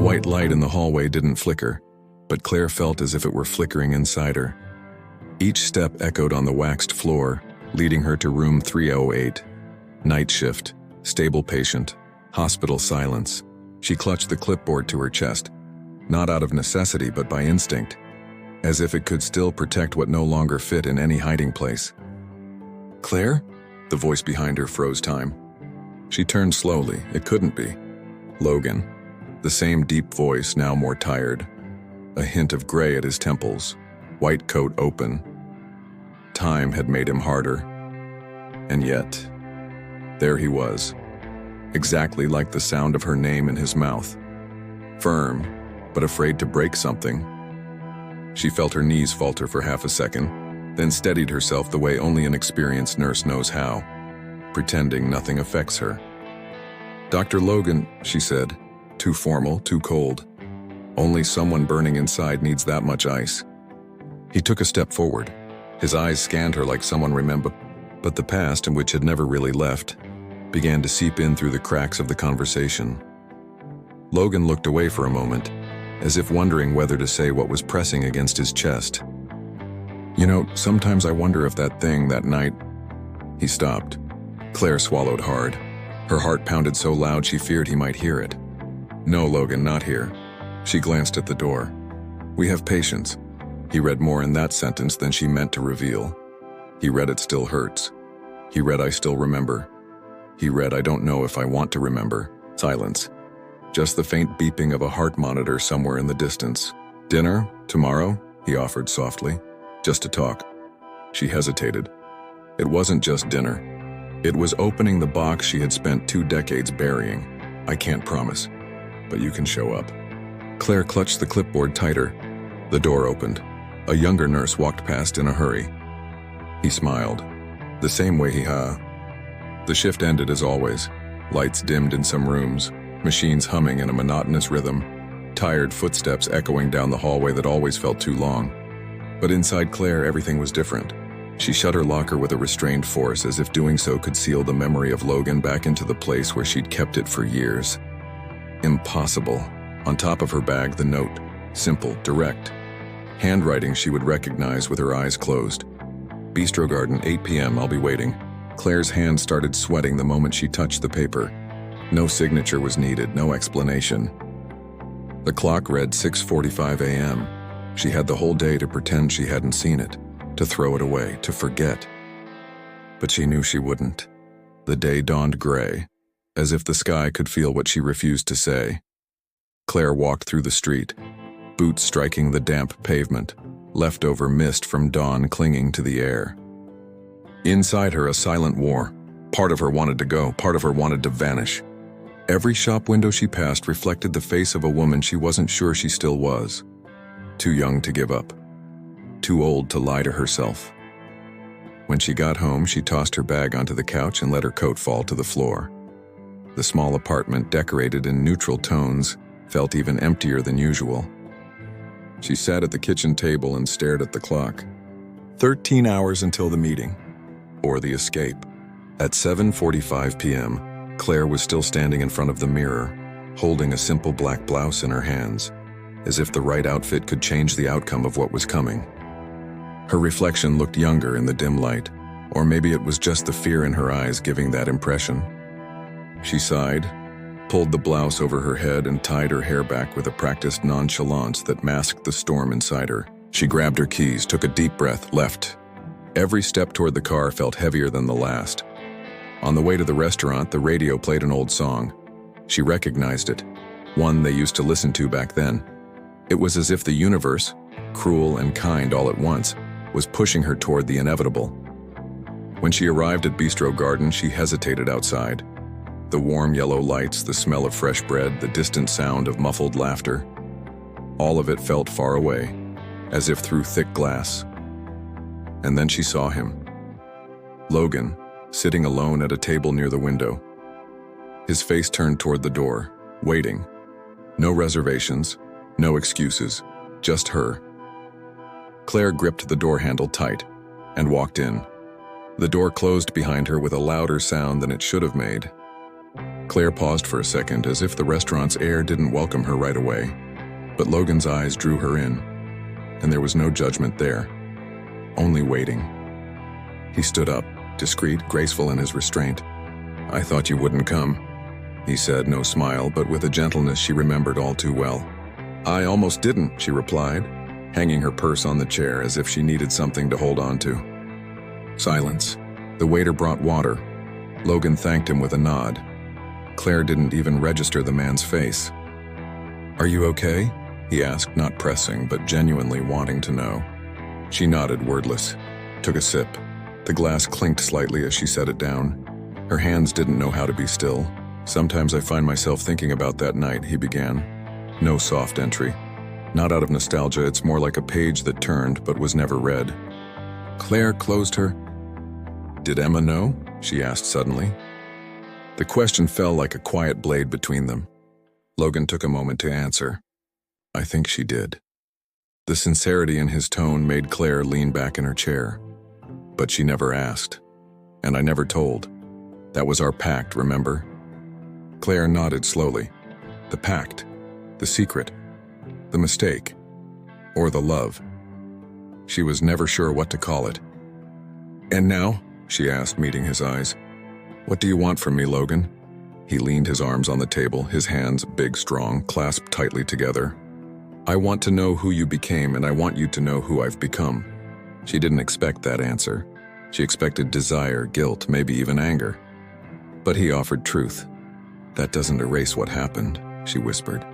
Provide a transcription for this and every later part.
white light in the hallway didn't flicker, but Claire felt as if it were flickering inside her. Each step echoed on the waxed floor, leading her to room 308. Night shift, stable patient, hospital silence. She clutched the clipboard to her chest, not out of necessity but by instinct, as if it could still protect what no longer fit in any hiding place. "Claire?" The voice behind her froze time. She turned slowly. It couldn't be. Logan. The same deep voice, now more tired. A hint of gray at his temples, white coat open. Time had made him harder. And yet, there he was, exactly like the sound of her name in his mouth. Firm, but afraid to break something. She felt her knees falter for half a second, then steadied herself the way only an experienced nurse knows how, pretending nothing affects her. "Dr. Logan," she said, too formal, too cold. Only someone burning inside needs that much ice. He took a step forward. His eyes scanned her like someone remembered, but the past, in which had never really left, began to seep in through the cracks of the conversation. Logan looked away for a moment, as if wondering whether to say what was pressing against his chest. "You know, sometimes I wonder if that thing that night..." He stopped. Claire swallowed hard. Her heart pounded so loud she feared he might hear it. "No, Logan, not here." She glanced at the door. "We have patience." He read more in that sentence than she meant to reveal. He read, "It still hurts." He read, "I still remember." He read, "I don't know if I want to remember." Silence. Just the faint beeping of a heart monitor somewhere in the distance. "Dinner? Tomorrow?" he offered softly. "Just to talk." She hesitated. It wasn't just dinner. It was opening the box she had spent 2 decades burying. "I can't promise, but you can show up." Claire clutched the clipboard tighter. The door opened. A younger nurse walked past in a hurry. He smiled, the same way he The shift ended as always. Lights dimmed in some rooms, machines humming in a monotonous rhythm, tired footsteps echoing down the hallway that always felt too long. But inside Claire, everything was different. She shut her locker with a restrained force, as if doing so could seal the memory of Logan back into the place where she'd kept it for years. Impossible. On top of her bag, the note. Simple, direct. Handwriting she would recognize with her eyes closed. "Bistro Garden, 8 p.m., I'll be waiting." Claire's hand started sweating the moment she touched the paper. No signature was needed, no explanation. The clock read 6:45 a.m. She had the whole day to pretend she hadn't seen it, to throw it away, to forget. But she knew she wouldn't. The day dawned gray, as if the sky could feel what she refused to say. Claire walked through the street, boots striking the damp pavement, leftover mist from dawn clinging to the air. Inside her, a silent war. Part of her wanted to go, part of her wanted to vanish. Every shop window she passed reflected the face of a woman she wasn't sure she still was. Too young to give up. Too old to lie to herself. When she got home, she tossed her bag onto the couch and let her coat fall to the floor. The small apartment, decorated in neutral tones, felt even emptier than usual. She sat at the kitchen table and stared at the clock. 13 hours until the meeting. Or the escape. At 7:45 p.m., Claire was still standing in front of the mirror, holding a simple black blouse in her hands, as if the right outfit could change the outcome of what was coming. Her reflection looked younger in the dim light, or maybe it was just the fear in her eyes giving that impression. She sighed, pulled the blouse over her head and tied her hair back with a practiced nonchalance that masked the storm inside her. She grabbed her keys, took a deep breath, left. Every step toward the car felt heavier than the last. On the way to the restaurant, the radio played an old song. She recognized it, one they used to listen to back then. It was as if the universe, cruel and kind all at once, was pushing her toward the inevitable. When she arrived at Bistro Garden, she hesitated outside. The warm yellow lights, the smell of fresh bread, the distant sound of muffled laughter. All of it felt far away, as if through thick glass. And then she saw him. Logan, sitting alone at a table near the window. His face turned toward the door, waiting. No reservations, no excuses, just her. Claire gripped the door handle tight and walked in. The door closed behind her with a louder sound than it should have made. Claire paused for a second, as if the restaurant's air didn't welcome her right away. But Logan's eyes drew her in, and there was no judgment there, only waiting. He stood up, discreet, graceful in his restraint. "I thought you wouldn't come," he said, no smile, but with a gentleness she remembered all too well. "I almost didn't," she replied, hanging her purse on the chair as if she needed something to hold on to. Silence. The waiter brought water. Logan thanked him with a nod. Claire didn't even register the man's face. "Are you okay?" he asked, not pressing, but genuinely wanting to know. She nodded, wordless, took a sip. The glass clinked slightly as she set it down. Her hands didn't know how to be still. "Sometimes I find myself thinking about that night," he began. No soft entry. Not out of nostalgia, it's more like a page that turned but was never read. Claire closed her. "Did Emma know?" she asked suddenly. The question fell like a quiet blade between them. Logan took a moment to answer. "I think she did." The sincerity in his tone made Claire lean back in her chair. "But she never asked. And I never told. That was our pact, remember?" Claire nodded slowly. The pact. The secret. The mistake. Or the love. She was never sure what to call it. "And now?" she asked, meeting his eyes. "What do you want from me, Logan?" He leaned his arms on the table, his hands, big, strong, clasped tightly together. "I want to know who you became, and I want you to know who I've become." She didn't expect that answer. She expected desire, guilt, maybe even anger. But he offered truth. "That doesn't erase what happened," she whispered.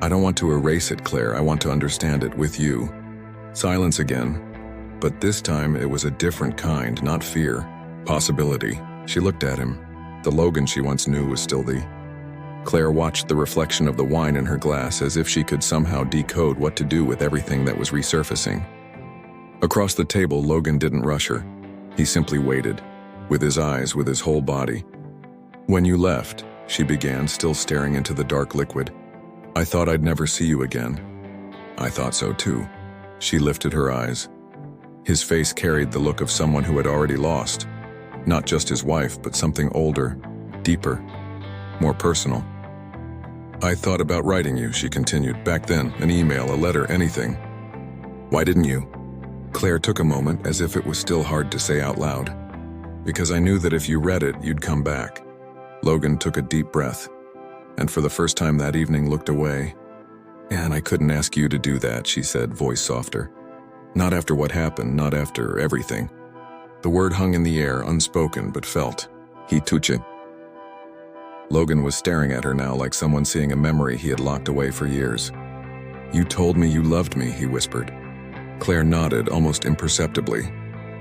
"I don't want to erase it, Claire. I want to understand it with you." Silence again. But this time it was a different kind, not fear. Possibility. She looked at him. The Logan she once knew was still the... Claire watched the reflection of the wine in her glass as if she could somehow decode what to do with everything that was resurfacing. Across the table, Logan didn't rush her. He simply waited, with his eyes, with his whole body. "When you left," she began, still staring into the dark liquid, "I thought I'd never see you again." "I thought so too." She lifted her eyes. His face carried the look of someone who had already lost. Not just his wife, but something older, deeper, more personal. "I thought about writing you," she continued. "Back then, an email, a letter, anything." "Why didn't you?" Claire took a moment, as if it was still hard to say out loud. "Because I knew that if you read it, you'd come back." Logan took a deep breath, and for the first time that evening looked away. "And I couldn't ask you to do that," she said, voice softer. "Not after what happened, not after everything." The word hung in the air, unspoken but felt. He touched. Logan was staring at her now like someone seeing a memory he had locked away for years. "You told me you loved me," he whispered. Claire nodded almost imperceptibly.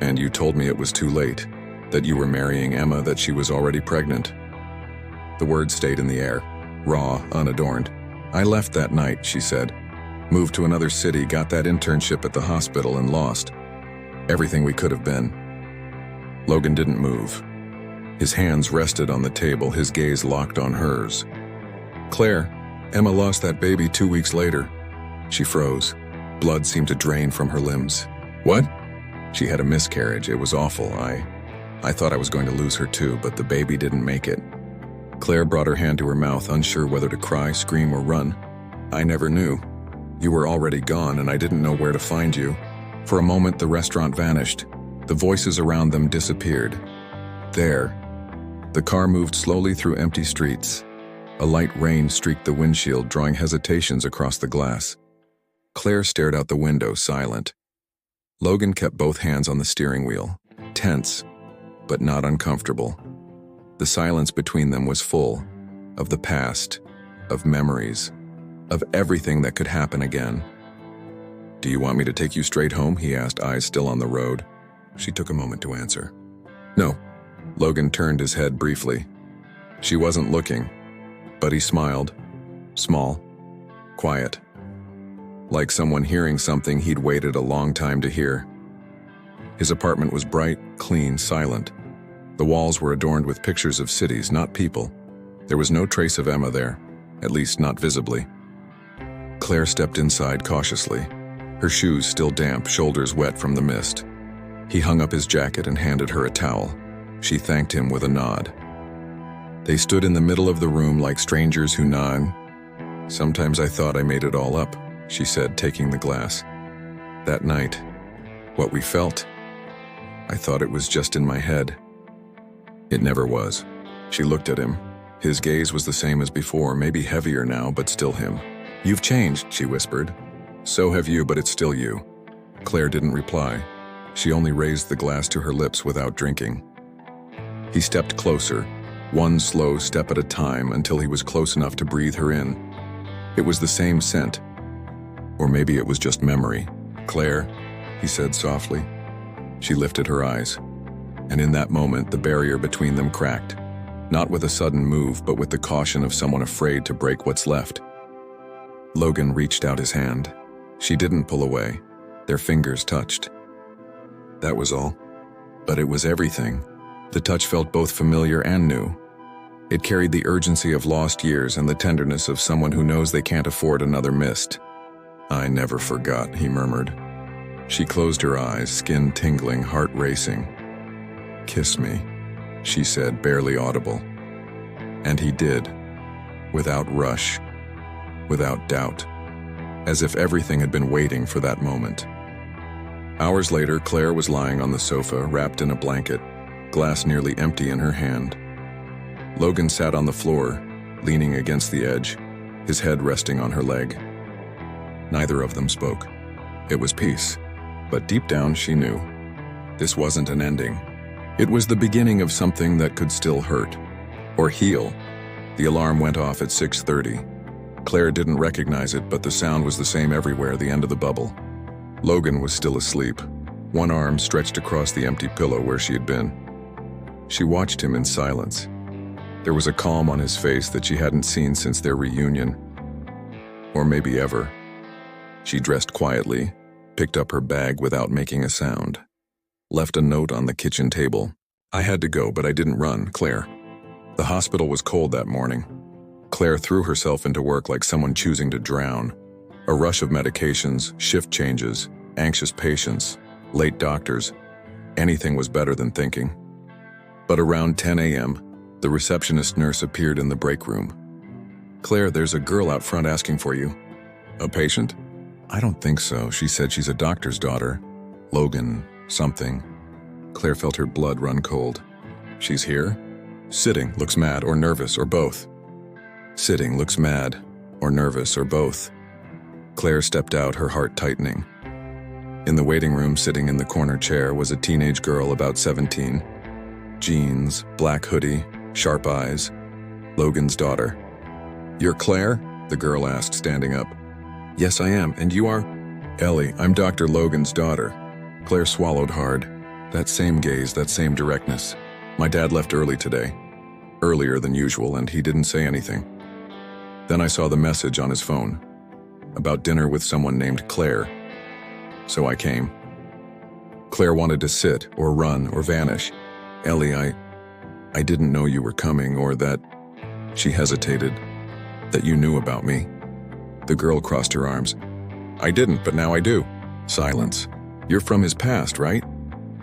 "And you told me it was too late, that you were marrying Emma, that she was already pregnant." The words stayed in the air, raw, unadorned. "I left that night," she said. "Moved to another city, got that internship at the hospital, and lost everything we could have been." Logan didn't move. His hands rested on the table, his gaze locked on hers. "Claire, Emma lost that baby 2 weeks later." She froze. Blood seemed to drain from her limbs. "What?" "She had a miscarriage. It was awful. I thought I was going to lose her too, but the baby didn't make it." Claire brought her hand to her mouth, unsure whether to cry, scream, or run. "I never knew. You were already gone, and I didn't know where to find you." For a moment, the restaurant vanished. The voices around them disappeared. There. The car moved slowly through empty streets. A light rain streaked the windshield, drawing hesitations across the glass. Claire stared out the window, silent. Logan kept both hands on the steering wheel, tense, but not uncomfortable. The silence between them was full of the past, of memories, of everything that could happen again. "Do you want me to take you straight home?" he asked, eyes still on the road. She took a moment to answer. "No." Logan turned his head briefly. She wasn't looking, but he smiled. Small, quiet. Like someone hearing something he'd waited a long time to hear. His apartment was bright, clean, silent. The walls were adorned with pictures of cities, not people. There was no trace of Emma there, at least not visibly. Claire stepped inside cautiously, her shoes still damp, shoulders wet from the mist. He hung up his jacket and handed her a towel. She thanked him with a nod. They stood in the middle of the room like strangers who nod. "Sometimes I thought I made it all up," she said, taking the glass. "That night, what we felt, I thought it was just in my head. It never was." She looked at him. His gaze was the same as before, maybe heavier now, but still him. "You've changed," she whispered. "So have you, but it's still you." Claire didn't reply. She only raised the glass to her lips without drinking. He stepped closer, one slow step at a time, until he was close enough to breathe her in. It was the same scent. Or maybe it was just memory. "Claire," he said softly. She lifted her eyes. And in that moment, the barrier between them cracked. Not with a sudden move, but with the caution of someone afraid to break what's left. Logan reached out his hand. She didn't pull away. Their fingers touched. That was all. But it was everything. The touch felt both familiar and new. It carried the urgency of lost years and the tenderness of someone who knows they can't afford another missed. "I never forgot," he murmured. She closed her eyes, skin tingling, heart racing. "Kiss me," she said, barely audible. And he did, without rush, without doubt, as if everything had been waiting for that moment. Hours later, Claire was lying on the sofa, wrapped in a blanket, glass nearly empty in her hand. Logan sat on the floor, leaning against the edge, his head resting on her leg. Neither of them spoke. It was peace, but deep down she knew. This wasn't an ending. It was the beginning of something that could still hurt, or heal. The alarm went off at 6:30. Claire didn't recognize it, but the sound was the same everywhere, the end of the bubble. Logan was still asleep, one arm stretched across the empty pillow where she had been. She watched him in silence. There was a calm on his face that she hadn't seen since their reunion, or maybe ever. She dressed quietly, picked up her bag without making a sound. Left a note on the kitchen table. "I had to go, but I didn't run, Claire." The hospital was cold that morning. Claire threw herself into work like someone choosing to drown. A rush of medications, shift changes, anxious patients, late doctors. Anything was better than thinking. But around 10 a.m., the receptionist nurse appeared in the break room. "Claire, there's a girl out front asking for you." "A patient?" "I don't think so. She said she's a doctor's daughter. Logan something." Claire felt her blood run cold. "She's here?" "Sitting, looks mad or nervous or both." "Sitting, looks mad or nervous or both." Claire stepped out, her heart tightening. In the waiting room, sitting in the corner chair, was a teenage girl about 17. Jeans, black hoodie, sharp eyes. Logan's daughter. "You're Claire?" the girl asked, standing up. "Yes, I am. And you are?" "Ellie, I'm Dr. Logan's daughter." Claire swallowed hard. That same gaze, that same directness. "My dad left early today. Earlier than usual, and he didn't say anything. Then I saw the message on his phone. About dinner with someone named Claire. So I came." Claire wanted to sit, or run, or vanish. "Ellie, I didn't know you were coming, or that..." She hesitated. "That you knew about me." The girl crossed her arms. "I didn't, but now I do." Silence. "You're from his past, right?"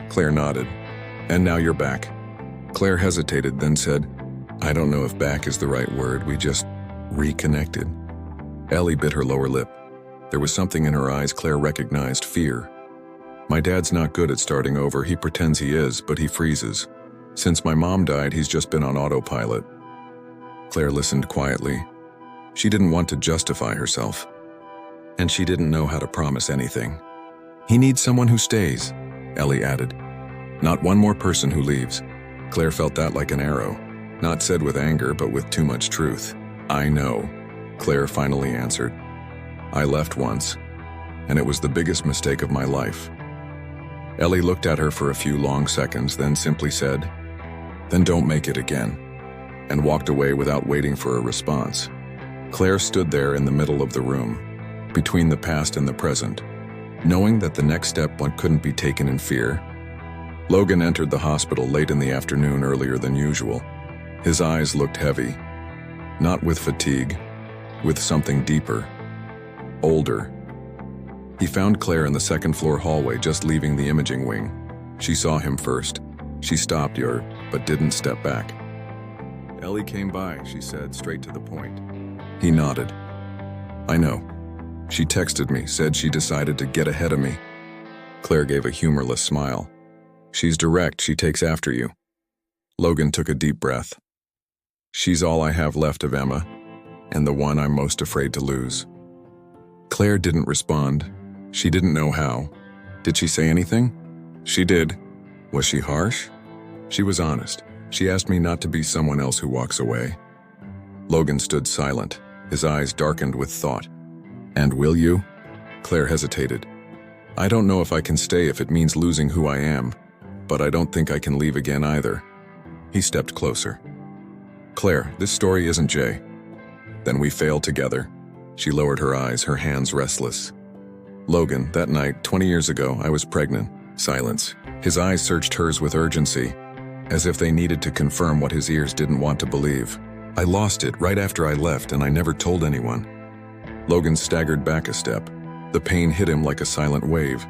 Claire nodded. "And now you're back." Claire hesitated, then said, "I don't know if back is the right word. We just reconnected." Ellie bit her lower lip. There was something in her eyes Claire recognized, fear. "My dad's not good at starting over. He pretends he is, but he freezes. Since my mom died, he's just been on autopilot." Claire listened quietly. She didn't want to justify herself. And she didn't know how to promise anything. "He needs someone who stays," Ellie added. "Not one more person who leaves." Claire felt that like an arrow, not said with anger, but with too much truth. "I know," Claire finally answered. "I left once, and it was the biggest mistake of my life." Ellie looked at her for a few long seconds, then simply said, "Then don't make it again," and walked away without waiting for a response. Claire stood there in the middle of the room, between the past and the present, knowing that the next step one couldn't be taken in fear. Logan entered the hospital late in the afternoon, earlier than usual. His eyes looked heavy, not with fatigue, with something deeper, older. He found Claire in the second-floor hallway, just leaving the imaging wing. She saw him first. She stopped, but didn't step back. Ellie came by, she said, straight to the point. He nodded. I know. She texted me, said she decided to get ahead of me. Claire gave a humorless smile. She's direct, she takes after you. Logan took a deep breath. She's all I have left of Emma, and the one I'm most afraid to lose. Claire didn't respond. She didn't know how. Did she say anything? She did. Was she harsh? She was honest. She asked me not to be someone else who walks away. Logan stood silent, his eyes darkened with thought. And will you? Claire hesitated. I don't know if I can stay if it means losing who I am, but I don't think I can leave again either. He stepped closer. Claire, this story isn't Jay. Then we failed together. She lowered her eyes, her hands restless. Logan, that night, 20 years ago, I was pregnant. Silence. His eyes searched hers with urgency, as if they needed to confirm what his ears didn't want to believe. I lost it right after I left, and I never told anyone. Logan staggered back a step. The pain hit him like a silent wave.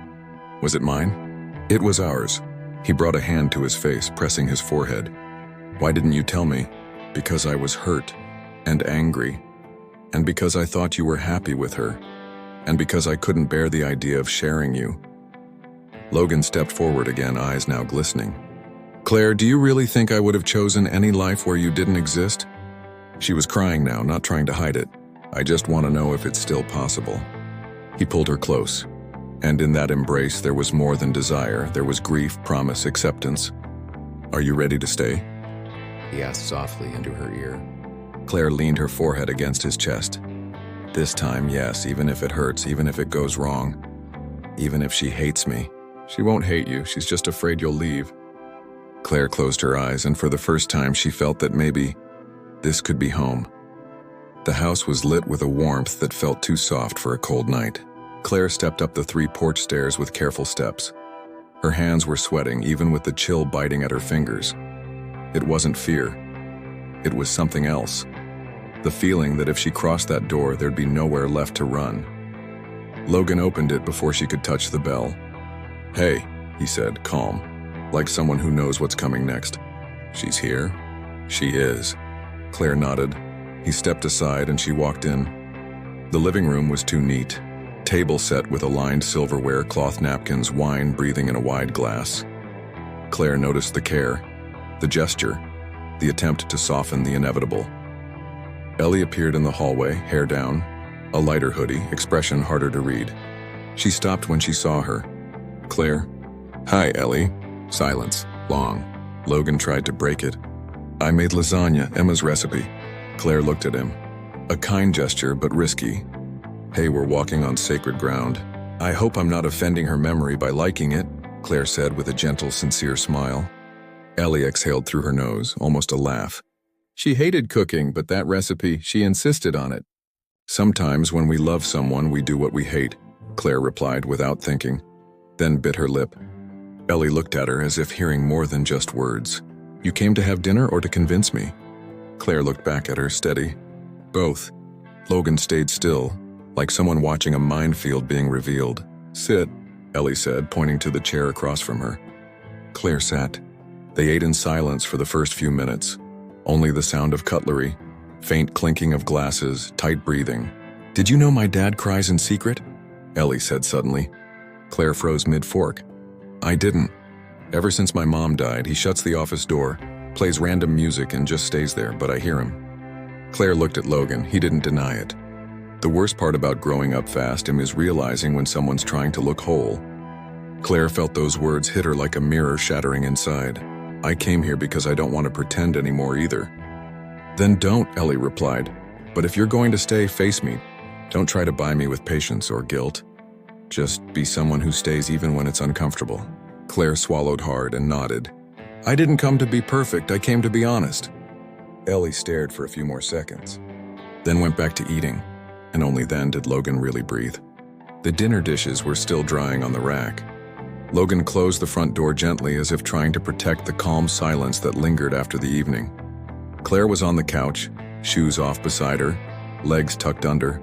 Was it mine? It was ours. He brought a hand to his face, pressing his forehead. Why didn't you tell me? Because I was hurt and angry, and because I thought you were happy with her, and because I couldn't bear the idea of sharing you. Logan stepped forward again, eyes now glistening. Claire, do you really think I would have chosen any life where you didn't exist? She was crying now, not trying to hide it. I just want to know if it's still possible. He pulled her close, and in that embrace there was more than desire. There was grief, promise, acceptance. Are you ready to stay? He asked softly into her ear. Claire leaned her forehead against his chest. This time, yes, even if it hurts, even if it goes wrong, even if she hates me. She won't hate you, she's just afraid you'll leave. Claire closed her eyes, and for the first time she felt that maybe this could be home. The house was lit with a warmth that felt too soft for a cold night. Claire stepped up the 3 porch stairs with careful steps. Her hands were sweating, even with the chill biting at her fingers. It wasn't fear. It was something else. The feeling that if she crossed that door, there'd be nowhere left to run. Logan opened it before she could touch the bell. Hey, he said, calm, like someone who knows what's coming next. She's here? She is. Claire nodded. He stepped aside and she walked in. The living room was too neat. Table set with aligned silverware, cloth napkins, wine breathing in a wide glass. Claire noticed the care, the gesture, the attempt to soften the inevitable. Ellie appeared in the hallway, hair down, a lighter hoodie, expression harder to read. She stopped when she saw her. Claire. Hi, Ellie. Silence. Long. Logan tried to break it. I made lasagna, Emma's recipe. Claire looked at him. A kind gesture, but risky. Hey, we're walking on sacred ground. I hope I'm not offending her memory by liking it, Claire said with a gentle, sincere smile. Ellie exhaled through her nose, almost a laugh. She hated cooking, but that recipe, she insisted on it. Sometimes when we love someone, we do what we hate, Claire replied without thinking, then bit her lip. Ellie looked at her as if hearing more than just words. You came to have dinner or to convince me? Claire looked back at her, steady. Both. Logan stayed still, like someone watching a minefield being revealed. Sit, Ellie said, pointing to the chair across from her. Claire sat. They ate in silence for the first few minutes. Only the sound of cutlery, faint clinking of glasses, tight breathing. Did you know my dad cries in secret? Ellie said suddenly. Claire froze mid-fork. I didn't. Ever since my mom died, he shuts the office door, plays random music and just stays there, but I hear him. Claire looked at Logan. He didn't deny it. The worst part about growing up fast is realizing when someone's trying to look whole. Claire felt those words hit her like a mirror shattering inside. I came here because I don't want to pretend anymore either. Then don't, Ellie replied. But if you're going to stay, face me. Don't try to buy me with patience or guilt. Just be someone who stays even when it's uncomfortable. Claire swallowed hard and nodded. I didn't come to be perfect, I came to be honest. Ellie stared for a few more seconds, then went back to eating, and only then did Logan really breathe. The dinner dishes were still drying on the rack. Logan closed the front door gently as if trying to protect the calm silence that lingered after the evening. Claire was on the couch, shoes off beside her, legs tucked under,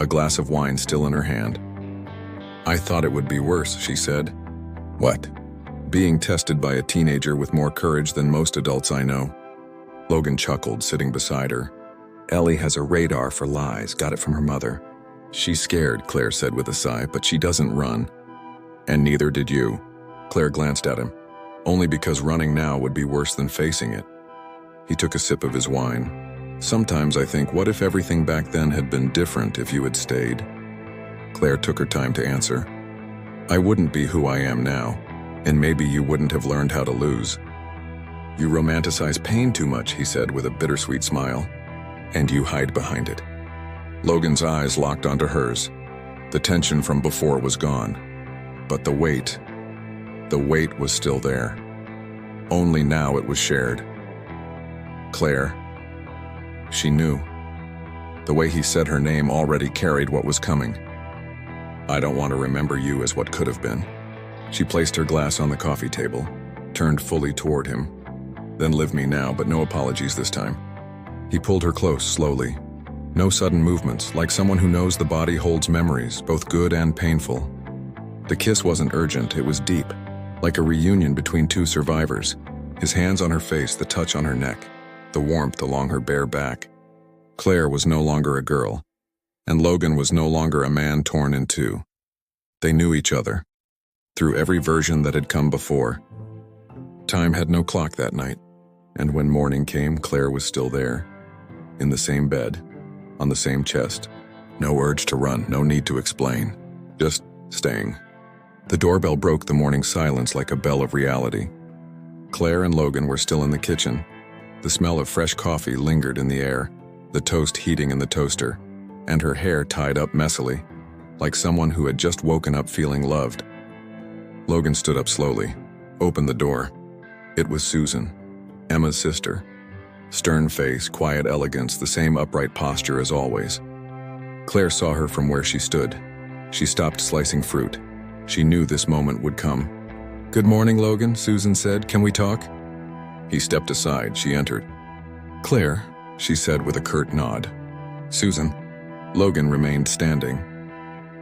a glass of wine still in her hand. I thought it would be worse, she said. What? Being tested by a teenager with more courage than most adults I know. Logan chuckled, sitting beside her. Ellie has a radar for lies, got it from her mother. She's scared, Claire said with a sigh, but she doesn't run. And neither did you. Claire glanced at him. Only because running now would be worse than facing it. He took a sip of his wine. Sometimes I think, what if everything back then had been different if you had stayed? Claire took her time to answer. I wouldn't be who I am now, and maybe you wouldn't have learned how to lose. You romanticize pain too much, he said with a bittersweet smile, and you hide behind it. Logan's eyes locked onto hers. The tension from before was gone, but the weight was still there. Only now it was shared. Claire. She knew. The way he said her name already carried what was coming. I don't want to remember you as what could have been. She placed her glass on the coffee table, turned fully toward him. Then live me now, but no apologies this time. He pulled her close, slowly. No sudden movements, like someone who knows the body holds memories, both good and painful. The kiss wasn't urgent, it was deep, like a reunion between two survivors. His hands on her face, the touch on her neck, the warmth along her bare back. Claire was no longer a girl, and Logan was no longer a man torn in two. They knew each other, through every version that had come before. Time had no clock that night, and when morning came, Claire was still there, in the same bed, on the same chest. No urge to run, no need to explain, just staying. The doorbell broke the morning silence like a bell of reality. Claire and Logan were still in the kitchen. The smell of fresh coffee lingered in the air, the toast heating in the toaster, and her hair tied up messily, like someone who had just woken up feeling loved. Logan stood up slowly, opened the door. It was Susan, Emma's sister. Stern face, quiet elegance, the same upright posture as always. Claire saw her from where she stood. She stopped slicing fruit. She knew this moment would come. Good morning, Logan, Susan said. Can we talk? He stepped aside. She entered. Claire, she said with a curt nod. Susan. Logan remained standing.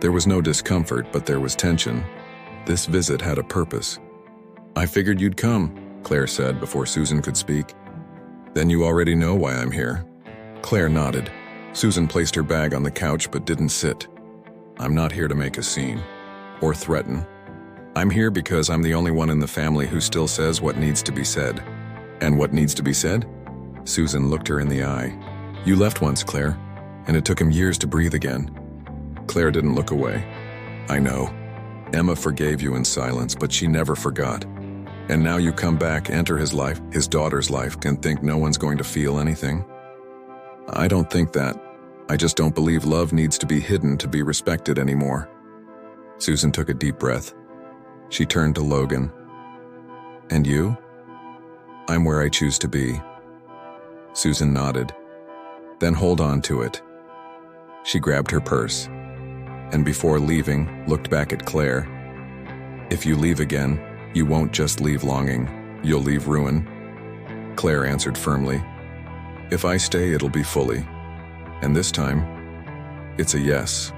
There was no discomfort, but there was tension. This visit had a purpose. I figured you'd come, Claire said before Susan could speak. Then you already know why I'm here. Claire nodded. Susan placed her bag on the couch but didn't sit. I'm not here to make a scene, or threaten. I'm here because I'm the only one in the family who still says what needs to be said. And what needs to be said? Susan looked her in the eye. You left once, Claire, and it took him years to breathe again. Claire didn't look away. I know. Emma forgave you in silence, but she never forgot. And now you come back, enter his life, his daughter's life, and think no one's going to feel anything? I don't think that. I just don't believe love needs to be hidden to be respected anymore. Susan took a deep breath. She turned to Logan. And you? I'm where I choose to be. Susan nodded. Then hold on to it. She grabbed her purse, and before leaving, looked back at Claire. If you leave again, you won't just leave longing, you'll leave ruin. Claire answered firmly. If I stay, it'll be fully. And this time, it's a yes.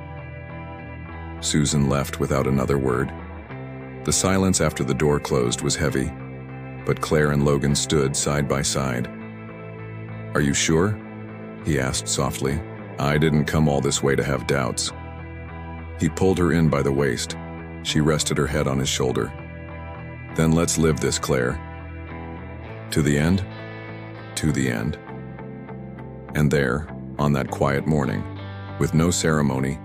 Susan left without another word. The silence after the door closed was heavy, but Claire and Logan stood side by side. Are you sure? He asked softly. I didn't come all this way to have doubts. He pulled her in by the waist. She rested her head on his shoulder. Then let's live this, Claire. To the end? To the end. And there, on that quiet morning, with no ceremony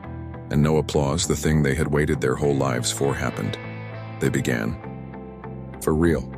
and no applause, the thing they had waited their whole lives for happened. They began. For real.